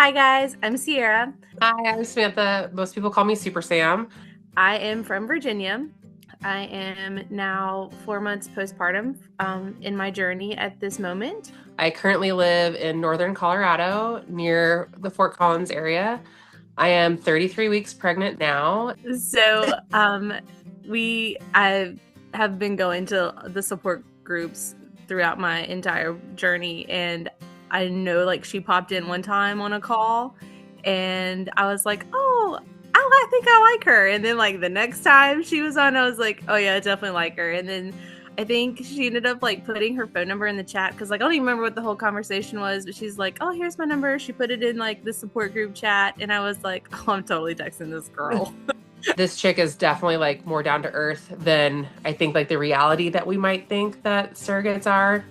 Hi guys, I'm Sierra. Hi, I'm Samantha. Most people call me Super Sam. I am from Virginia. I am now 4 months postpartum in my journey at this moment. I currently live in northern Colorado near the Fort Collins area. I am 33 weeks pregnant now. So I have been going to the support groups throughout my entire journey, and I know like she popped in one time on a call, and I was like, oh, I think I like her. And then like the next time she was on, I was like, oh yeah, I definitely like her. And then I think she ended up like putting her phone number in the chat because like I don't even remember what the whole conversation was, but she's like, oh, here's my number. She put it in like the support group chat, and I was like, oh, I'm totally texting this girl. This chick is definitely like more down to earth than I think like the reality that we might think that surrogates are,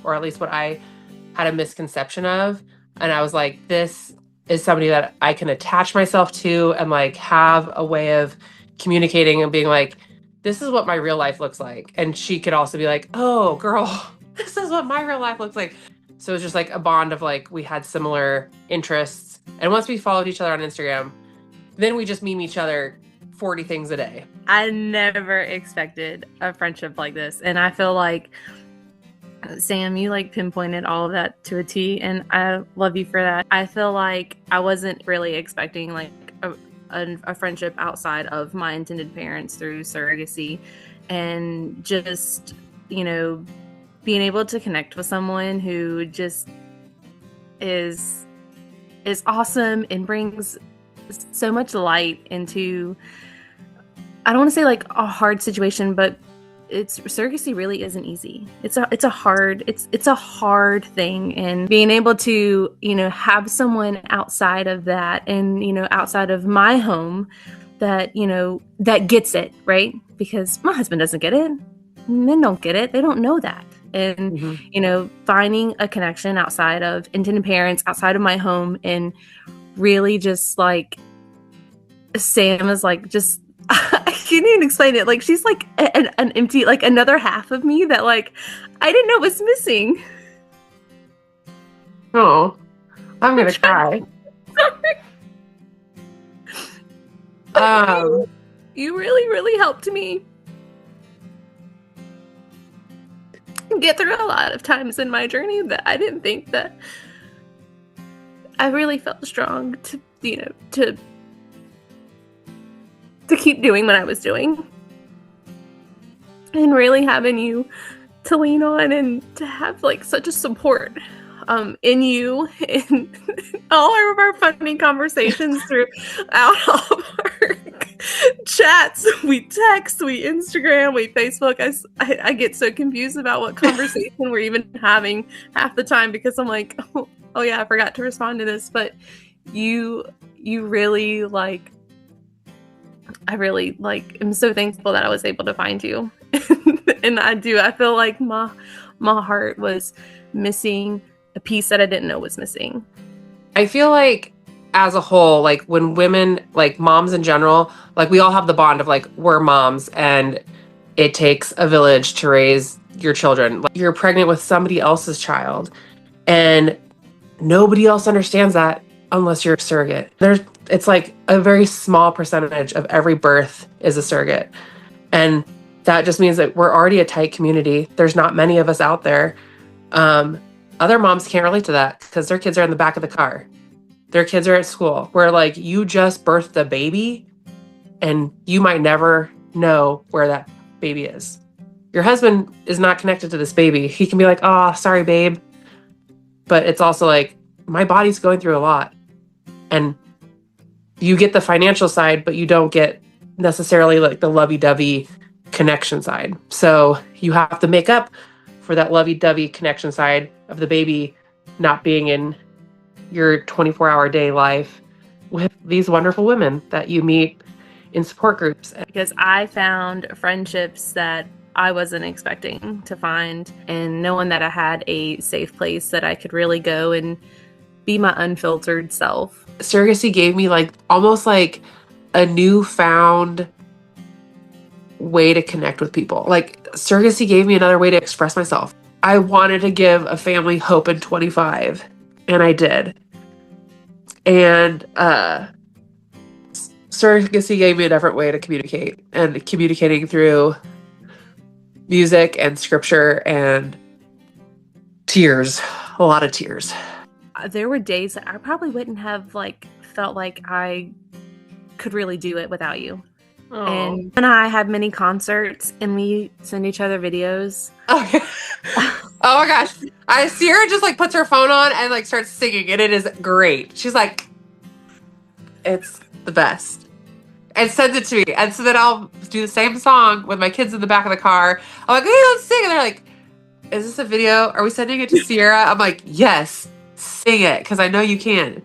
or at least what I had a misconception of. And I was like, this is somebody that I can attach myself to and like have a way of communicating and being like, this is what my real life looks like. And she could also be like, oh, girl, this is what my real life looks like. So it's just like a bond of like, we had similar interests. And once we followed each other on Instagram, then we just meme each other 40 things a day. I never expected a friendship like this. And I feel like, Sam, you like pinpointed all of that to a T, and I love you for that. I feel like I wasn't really expecting like a friendship outside of my intended parents through surrogacy, and just, you know, being able to connect with someone who just is awesome and brings so much light into, I don't want to say like a hard situation, but it's surrogacy really isn't easy. It's a hard thing, and being able to, have someone outside of that, and outside of my home, that that gets it, right? Because my husband doesn't get it. Men don't get it. They don't know that. And Mm-hmm. finding a connection outside of intended parents, outside of my home, and really just like Sam is like just I can't even explain it. Like she's like an empty, like another half of me that like I didn't know was missing. Oh, I'm I'm gonna trying. cry. Sorry. But Um, you really, really helped me get through a lot of times in my journey that I didn't think that I really felt strong to, to keep doing what I was doing, and really having you to lean on and to have like such a support in you in all of our funny conversations throughout all of our chats. We text, we Instagram, we Facebook. I get so confused about what conversation we're even having half the time because I'm like, oh yeah, I forgot to respond to this. But you really like, I really like am so thankful that I was able to find you. And I feel like my heart was missing a piece that I didn't know was missing. I feel like as a whole, like when women, like moms in general, like we all have the bond of like we're moms and it takes a village to raise your children. Like you're pregnant with somebody else's child and nobody else understands that unless you're a surrogate. It's like a very small percentage of every birth is a surrogate. And that just means that we're already a tight community. There's not many of us out there. Um, Other moms can't relate to that because their kids are in the back of the car. Their kids are at school. Where like you just birthed a baby and you might never know where that baby is. Your husband is not connected to this baby. He can be like, oh, sorry, babe. But it's also like, my body's going through a lot. And you get the financial side, but you don't get necessarily like the lovey-dovey connection side. So you have to make up for that lovey-dovey connection side of the baby not being in your 24-hour day life with these wonderful women that you meet in support groups. Because I found friendships that I wasn't expecting to find, and knowing that I had a safe place that I could really go and be my unfiltered self. Surrogacy gave me like almost like a newfound way to connect with people. Like surrogacy gave me another way to express myself. I wanted to give a family hope in 25, and I did. And surrogacy gave me a different way to communicate, and communicating through music and scripture and tears, a lot of tears. There were days that I probably wouldn't have like felt like I could really do it without you. Aww. And I have many concerts, and we send each other videos. Okay. Oh my gosh. Sierra just like puts her phone on and like starts singing, and it is great. She's like, it's the best. And sends it to me. And so then I'll do the same song with my kids in the back of the car. I'm like, hey, let's sing. And they're like, is this a video? Are we sending it to Sierra? I'm like, yes, sing it, because I know you can.